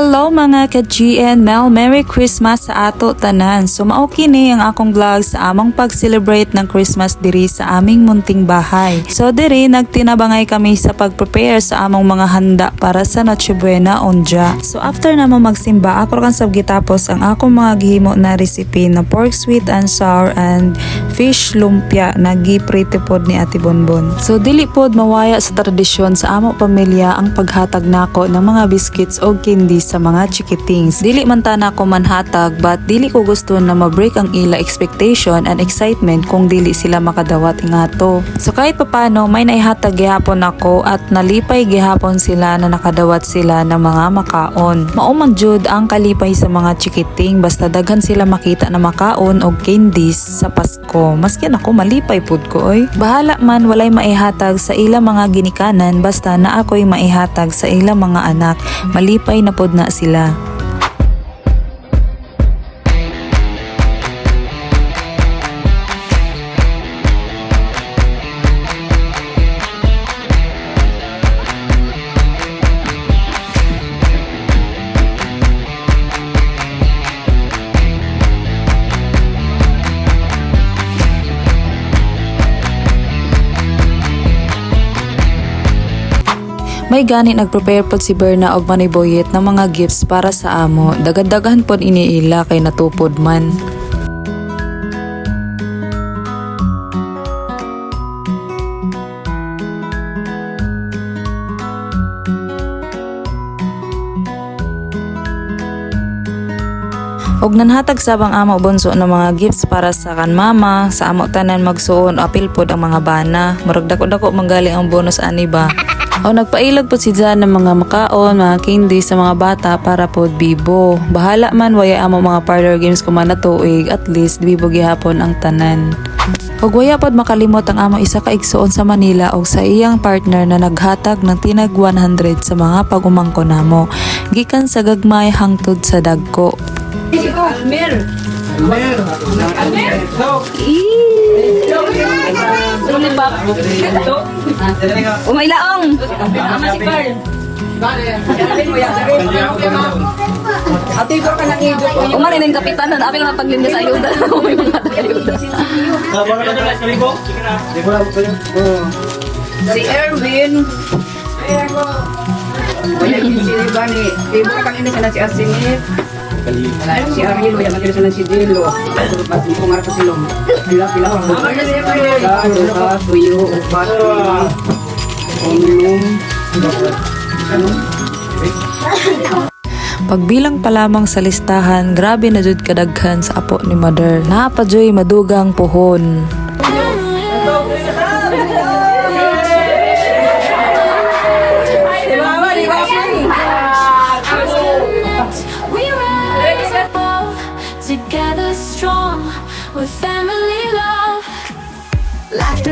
Hello mga ka-GN Mel, Merry Christmas sa ato tanan. So mao kini ang akong vlog sa among pag-celebrate ng Christmas diri sa aming munting bahay. So diri nagtinabangay kami sa pag-prepare sa among mga handa para sa Noche Buena onja. So after namo magsimba, ako kan sab gitapos ang akong mga gihimo na recipe na pork sweet and sour and fish lumpia na giprito pod ni Ate Bonbon. So dili pod mawaya sa tradisyon sa among pamilya ang paghatag nako ng mga biscuits o candy sa mga chikitings. Dili man ta nako manhatag, but dili ko gusto na ma-break ang ila expectation and excitement kung dili sila makadawat ingato. So kahit papano may naihatag gihapon ako at nalipay gihapon sila na nakadawat sila ng mga makaon. Mauman jud ang kalipay sa mga chikiting basta daghan sila makita na makaon og candies sa Pasko. Maski ako malipay pud ko oy. Bahala man walay maihatag sa ila mga ginikanan basta na ako'y maihatag sa ila mga anak. Malipay na pod na sila. May gani nagprepare pod si Berna og maniboyet ng mga gifts para sa amo. Dagad-daghan pod iniila kay natupod man. Og nanhatag sabang amo bunso ng mga gifts para sa kan mama, sa amo tanan magsuon apil pod ang mga bana. Murag dako-dako manggali ang bonus ani ba. O nagpailag po si Jan ng mga makaon, mga candy sa mga bata para po bibo. Bahala man waya amo mga parlor games ko man natuig, at least bibo gihapon ang tanan. Og waya pod makalimot ang amo isa ka igsuon sa Manila og sa iyang partner na naghatag ng tinag 100 sa mga pagumangko namo. Gikan sa gagmay hangtod sa dagko. Umailaong. Umarin ng kapitan na apil ang paglindi sa ayuda. May mga ayuda. Si Erwin. Wala yung si Bani. Ibu kang ini sana si Asinit. Si Ariel, wala magkira sana si Dilo. Pas mo kung arap silong. Pila-pila ako. Lalo ka, tuyo, upat, Pagbilang pa lamang sa listahan, grabe na jud kadaghan sa apo ni Mother. Napajoy madugang puhon. Together strong with family love. Life